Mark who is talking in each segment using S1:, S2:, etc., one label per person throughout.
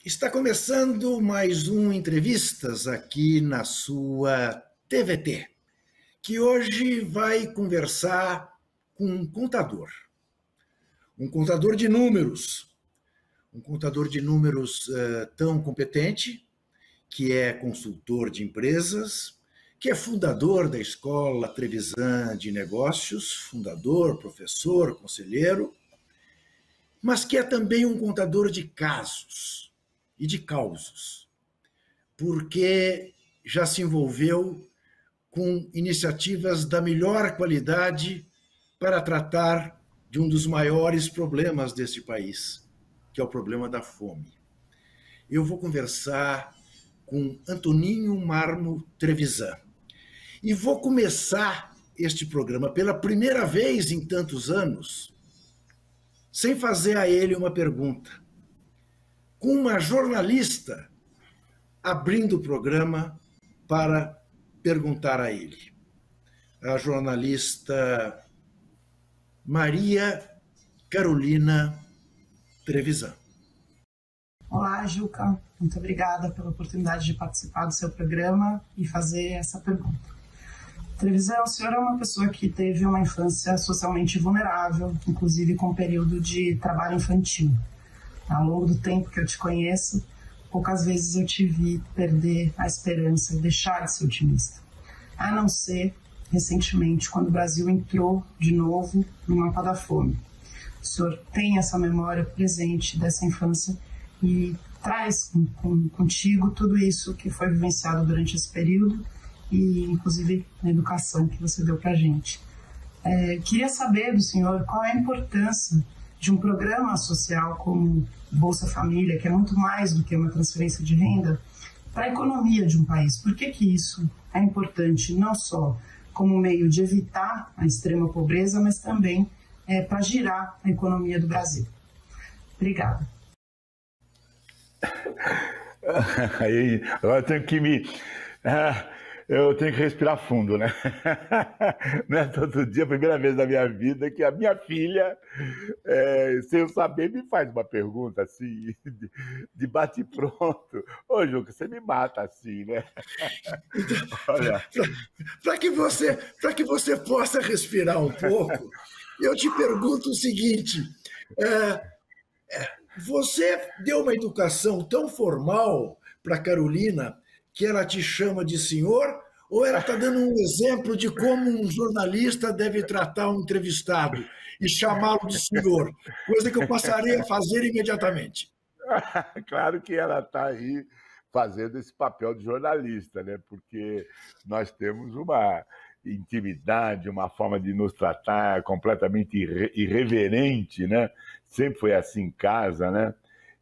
S1: Está começando mais um Entrevistas aqui na sua TVT, que hoje vai conversar com um contador de números, um contador de números tão competente, que é consultor de empresas, que é fundador da Escola Trevisan de Negócios, fundador, professor, conselheiro, mas que é também um contador de casos e de causos, porque já se envolveu com iniciativas da melhor qualidade para tratar de um dos maiores problemas deste país, que é o problema da fome. Eu vou conversar com Antoninho Marmo Trevisan. E vou começar este programa pela primeira vez em tantos anos, sem fazer a ele uma pergunta, com uma jornalista abrindo o programa para perguntar a ele. A jornalista Maria Carolina Trevisan.
S2: Olá, Juca. Muito obrigada pela oportunidade de participar do seu programa e fazer essa pergunta. Trevisan, o senhor é uma pessoa que teve uma infância socialmente vulnerável, inclusive com um período de trabalho infantil. Ao longo do tempo que eu te conheço, poucas vezes eu te vi perder a esperança e deixar de ser otimista. A não ser, recentemente, quando o Brasil entrou de novo no mapa da fome. O senhor tem essa memória presente dessa infância e traz contigo tudo isso que foi vivenciado durante esse período e, inclusive, a educação que você deu para a gente. Queria saber do senhor qual é a importância de um programa social como Bolsa Família, que é muito mais do que uma transferência de renda, para a economia de um país. Por que isso é importante, não só como meio de evitar a extrema pobreza, mas também para girar a economia do Brasil? Obrigada.
S3: Aí, agora eu tenho que respirar fundo, né? Não é todo dia, a primeira vez na minha vida, que a minha filha, sem eu saber, me faz uma pergunta assim, de bate-pronto. Ô, Juca, você me mata assim, né?
S1: Olha, para que você possa respirar um pouco, eu te pergunto o seguinte: você deu uma educação tão formal para Carolina que ela te chama de senhor, ou ela está dando um exemplo de como um jornalista deve tratar um entrevistado e chamá-lo de senhor, coisa que eu passaria a fazer imediatamente?
S3: Claro que ela está aí fazendo esse papel de jornalista, né? Porque nós temos uma intimidade, uma forma de nos tratar completamente irreverente, né? Sempre foi assim em casa, né?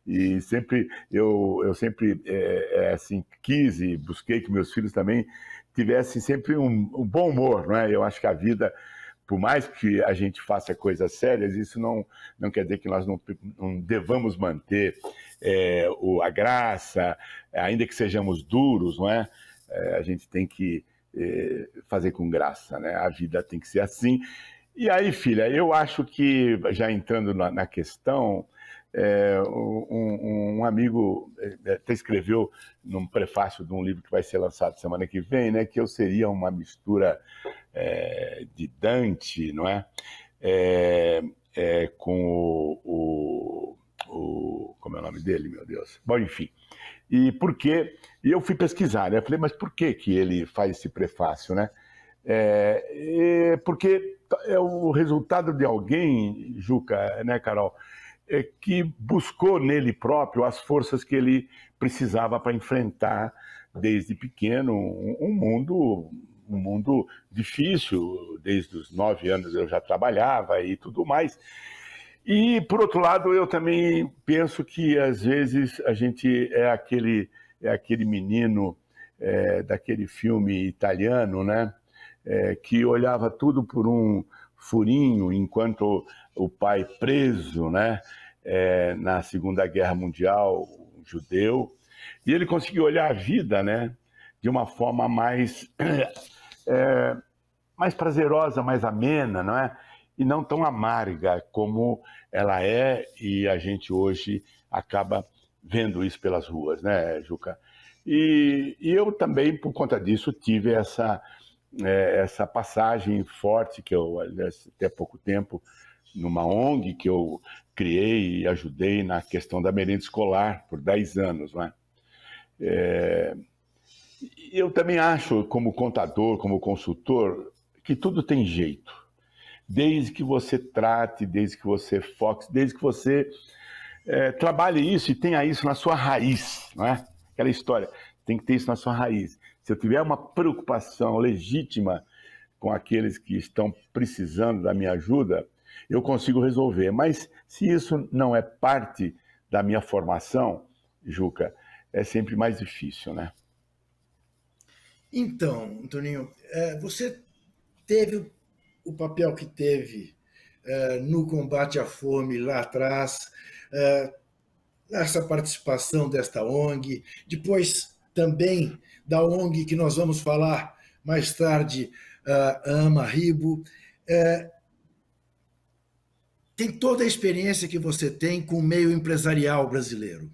S3: E sempre eu sempre assim quis e busquei que meus filhos também tivessem sempre um bom humor, não é? Eu acho que a vida, por mais que a gente faça coisas sérias, isso não quer dizer que nós não devamos manter a graça, ainda que sejamos duros, não é? A gente tem que fazer com graça, né? A vida tem que ser assim. E aí, filha, eu acho que, já entrando na questão, um amigo até escreveu num prefácio de um livro que vai ser lançado semana que vem, né, que eu seria uma mistura de Dante, não é? Com como é o nome dele, meu Deus? Bom, enfim. E eu fui pesquisar, né? Eu falei, mas por que ele faz esse prefácio, né? Porque é o resultado de alguém, Juca, né, Carol, que buscou nele próprio as forças que ele precisava para enfrentar desde pequeno um mundo difícil. Desde os 9 anos eu já trabalhava e tudo mais. E, por outro lado, eu também penso que, às vezes, a gente é aquele menino daquele filme italiano, né? Que olhava tudo por um furinho, enquanto o pai preso, né? Na Segunda Guerra Mundial, um judeu, e ele conseguiu olhar a vida, né? De uma forma mais prazerosa, mais amena, não é? E não tão amarga como ela é, e a gente hoje acaba vendo isso pelas ruas, né, Juca? E eu também, por conta disso, tive essa passagem forte que eu, até pouco tempo, numa ONG que eu criei e ajudei na questão da merenda escolar por 10 anos, né? Eu também acho, como contador, como consultor, que tudo tem jeito. Desde que você trate, desde que você foque, desde que você trabalhe isso e tenha isso na sua raiz, não é? Aquela história, tem que ter isso na sua raiz. Se eu tiver uma preocupação legítima com aqueles que estão precisando da minha ajuda, eu consigo resolver. Mas se isso não é parte da minha formação, Juca, é sempre mais difícil, né?
S1: Então, Antoninho, você teve o papel que teve no combate à fome lá atrás, nessa participação desta ONG, depois também da ONG que nós vamos falar mais tarde, a Ama Ribo. Tem toda a experiência que você tem com o meio empresarial brasileiro.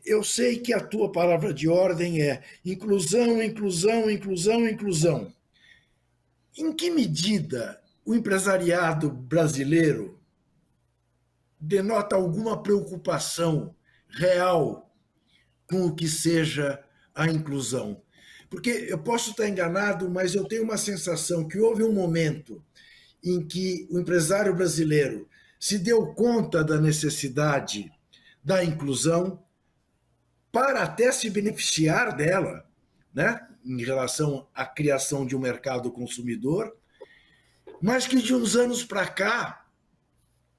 S1: Eu sei que a tua palavra de ordem é inclusão, inclusão, inclusão, inclusão. Em que medida o empresariado brasileiro denota alguma preocupação real com o que seja a inclusão? Porque eu posso estar enganado, mas eu tenho uma sensação que houve um momento em que o empresário brasileiro se deu conta da necessidade da inclusão para até se beneficiar dela, né, em relação à criação de um mercado consumidor, mas que de uns anos para cá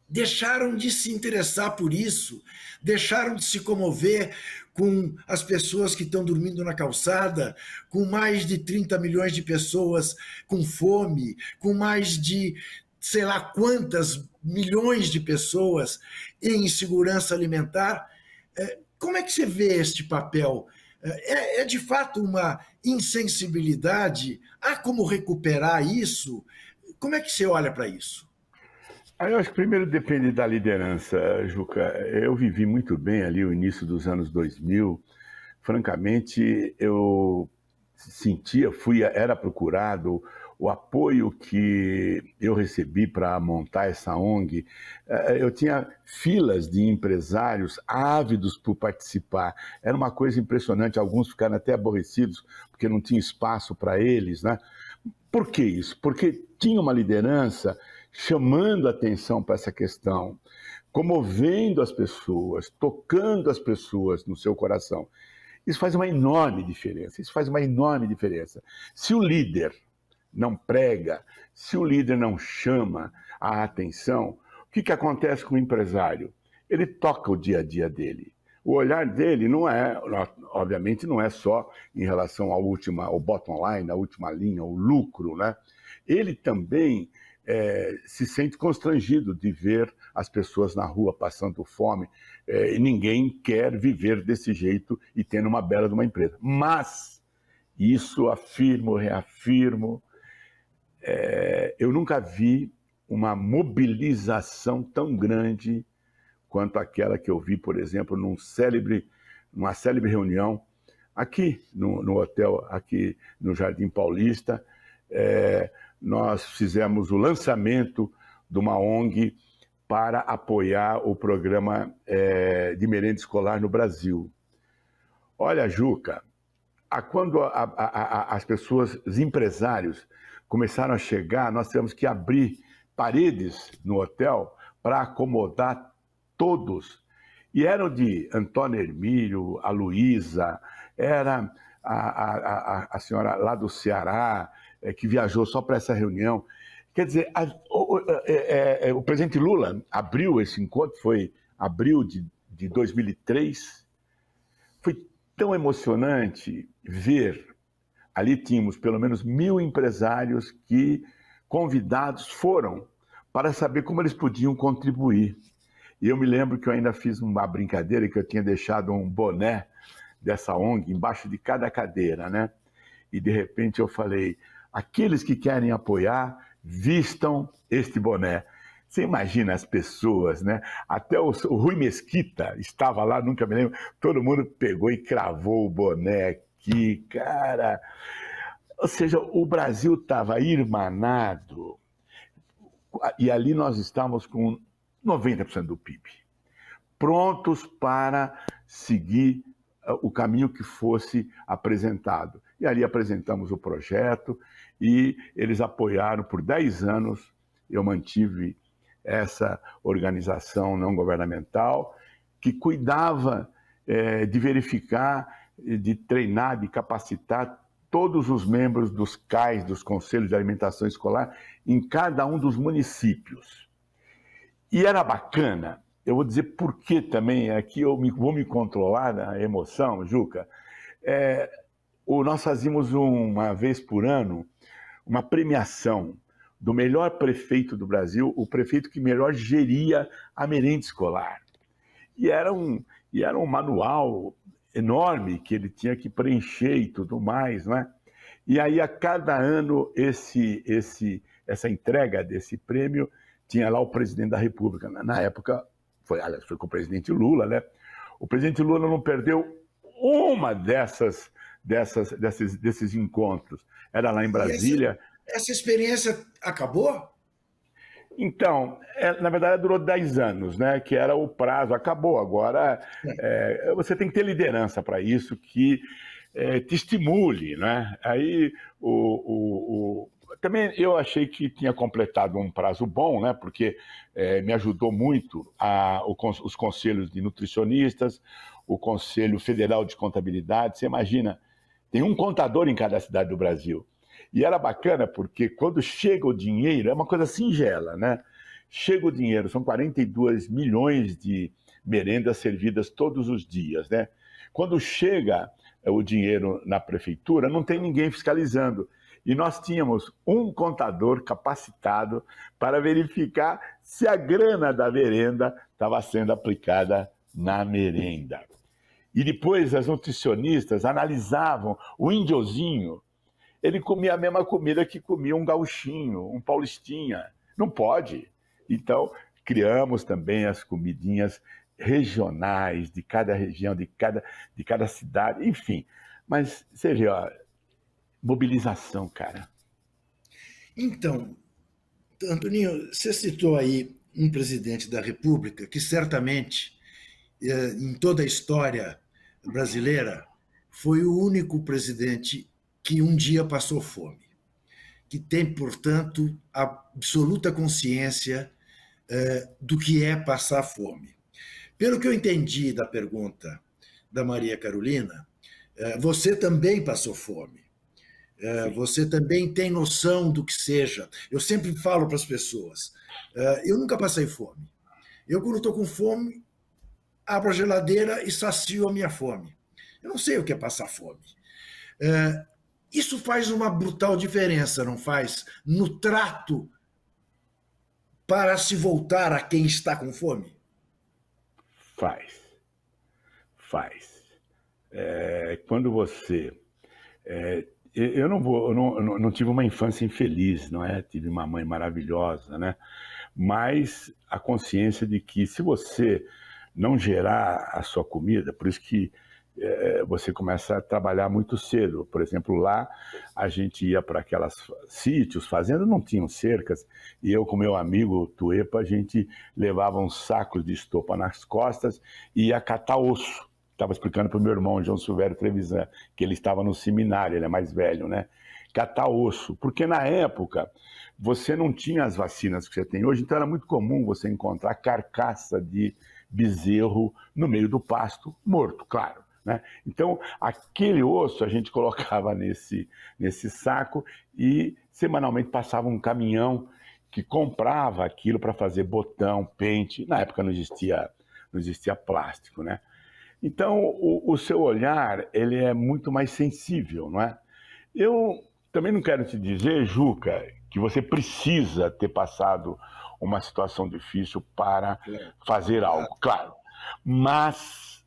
S1: deixaram de se interessar por isso, deixaram de se comover com as pessoas que estão dormindo na calçada, com mais de 30 milhões de pessoas com fome, com mais de sei lá quantas milhões de pessoas em insegurança alimentar. Como é que você vê este papel? É de fato uma insensibilidade? Há como recuperar isso? Como é que você olha para isso?
S3: Eu acho que primeiro depende da liderança, Juca. Eu vivi muito bem ali o início dos anos 2000. Francamente, eu sentia, era procurado o apoio que eu recebi para montar essa ONG. Eu tinha filas de empresários ávidos por participar. Era uma coisa impressionante. Alguns ficaram até aborrecidos porque não tinha espaço para eles, né? Por que isso? Porque tinha uma liderança chamando a atenção para essa questão, comovendo as pessoas, tocando as pessoas no seu coração. Isso faz uma enorme diferença. Isso faz uma enorme diferença. Se o líder não prega, se o líder não chama a atenção, o que acontece com o empresário? Ele toca o dia a dia dele. O olhar dele obviamente não é só em relação ao bottom line, à última linha, ao lucro, né? Ele também se sente constrangido de ver as pessoas na rua passando fome. E ninguém quer viver desse jeito e tendo uma bela de uma empresa. Mas, isso afirmo, reafirmo, eu nunca vi uma mobilização tão grande quanto aquela que eu vi, por exemplo, numa célebre reunião aqui no hotel, aqui no Jardim Paulista. Nós fizemos o lançamento de uma ONG para apoiar o programa de merenda escolar no Brasil. Olha, Juca, quando as pessoas, os empresários, começaram a chegar, nós tivemos que abrir paredes no hotel para acomodar todos. E eram de Antônio Hermílio, a Luísa, era a senhora lá do Ceará, que viajou só para essa reunião. Quer dizer, o presidente Lula abriu esse encontro, foi abril de 2003. Foi tão emocionante ver. Ali tínhamos pelo menos 1000 empresários que, convidados, foram para saber como eles podiam contribuir. E eu me lembro que eu ainda fiz uma brincadeira, que eu tinha deixado um boné dessa ONG embaixo de cada cadeira, né? E de repente eu falei, aqueles que querem apoiar, vistam este boné. Você imagina as pessoas, né? Até o Rui Mesquita estava lá, nunca me lembro, todo mundo pegou e cravou o boné aqui, cara. Ou seja, o Brasil estava irmanado e ali nós estávamos com 90% do PIB, prontos para seguir o caminho que fosse apresentado. E ali apresentamos o projeto e eles apoiaram por 10 anos. Eu mantive essa organização não governamental que cuidava de verificar, de treinar, de capacitar todos os membros dos CAIs, dos Conselhos de Alimentação Escolar, em cada um dos municípios. E era bacana, eu vou dizer por que também, aqui eu vou me controlar na emoção, Juca. Nós fazíamos uma vez por ano uma premiação do melhor prefeito do Brasil, o prefeito que melhor geria a merenda escolar. E era um manual enorme que ele tinha que preencher e tudo mais, não é? E aí, a cada ano, essa entrega desse prêmio, tinha lá o presidente da República. Na época, foi com o presidente Lula, né? O presidente Lula não perdeu uma desses encontros. Era lá em Brasília.
S1: Essa experiência acabou?
S3: Então, na verdade, durou 10 anos, né? Que era o prazo, acabou. Agora, você tem que ter liderança para isso, que te estimule, né? Aí, também eu achei que tinha completado um prazo bom, né? Porque me ajudou muito os conselhos de nutricionistas, o Conselho Federal de Contabilidade. Você imagina, tem um contador em cada cidade do Brasil. E era bacana porque quando chega o dinheiro, é uma coisa singela, né? Chega o dinheiro, são 42 milhões de merendas servidas todos os dias, né? Quando chega o dinheiro na prefeitura, não tem ninguém fiscalizando. E nós tínhamos um contador capacitado para verificar se a grana da merenda estava sendo aplicada na merenda. E depois as nutricionistas analisavam o índiozinho. Ele comia a mesma comida que comia um gauchinho, um paulistinha. Não pode. Então, criamos também as comidinhas regionais de cada região, de cada cidade, enfim. Mas, você vê, ó, mobilização, cara.
S1: Então, Antoninho, você citou aí um presidente da República que certamente, em toda a história brasileira, foi o único presidente que um dia passou fome, que tem, portanto, absoluta consciência do que é passar fome. Pelo que eu entendi da pergunta da Maria Carolina, você também passou fome. Você também tem noção do que seja. Eu sempre falo para as pessoas, eu nunca passei fome. Eu, quando estou com fome, abro a geladeira e sacio a minha fome. Eu não sei o que é passar fome. Isso faz uma brutal diferença, não faz? No trato para se voltar a quem está com fome?
S3: Faz. Quando você... eu não tive uma infância infeliz, não é? Tive uma mãe maravilhosa, né? Mas a consciência de que se você não gerar a sua comida, por isso que você começa a trabalhar muito cedo. Por exemplo, lá a gente ia para aquelas sítios, fazendas, não tinham cercas, e eu com meu amigo Tuepa, a gente levava uns sacos de estopa nas costas e ia catar osso. Estava explicando para o meu irmão, João Silvério Trevisan, que ele estava no seminário, ele é mais velho, né? Catar osso, porque na época você não tinha as vacinas que você tem hoje, então era muito comum você encontrar carcaça de bezerro no meio do pasto, morto, claro. Né? Então, aquele osso a gente colocava nesse saco e semanalmente passava um caminhão que comprava aquilo para fazer botão, pente. Na época não existia plástico, né? Então, o seu olhar ele é muito mais sensível, não é? Eu também não quero te dizer, Juca, que você precisa ter passado uma situação difícil para fazer algo, claro. Mas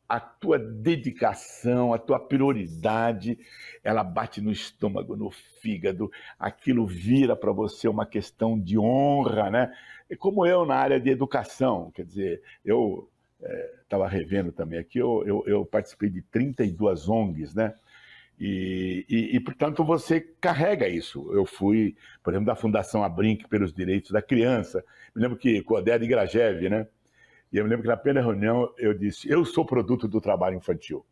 S3: a tua dedicação, a tua prioridade, ela bate no estômago, no fígado, aquilo vira para você uma questão de honra, né? E como eu na área de educação, quer dizer, eu estava revendo também aqui, eu participei de 32 ONGs, né? Portanto, você carrega isso. Eu fui, por exemplo, da Fundação Abrinq pelos Direitos da Criança. Me lembro que com o Oded Grajew, né? E eu me lembro que na primeira reunião eu disse, eu sou produto do trabalho infantil.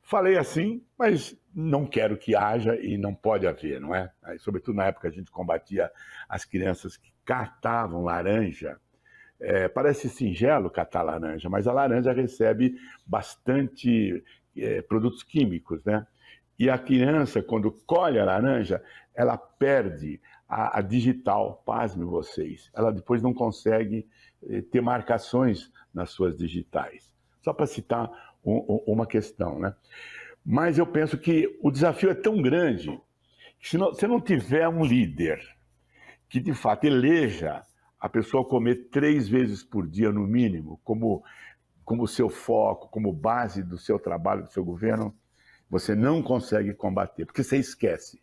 S3: Falei assim, mas não quero que haja e não pode haver, não é? Aí, sobretudo na época a gente combatia as crianças que catavam laranja. Parece singelo catar laranja, mas a laranja recebe bastante produtos químicos, né? E a criança, quando colhe a laranja, ela perde a digital, pasmem vocês. Ela depois não consegue ter marcações nas suas digitais. Só para citar uma questão, né? Mas eu penso que o desafio é tão grande que se não tiver um líder que, de fato, eleja a pessoa comer 3 vezes por dia, no mínimo, como seu foco, como base do seu trabalho, do seu governo, você não consegue combater, porque você esquece.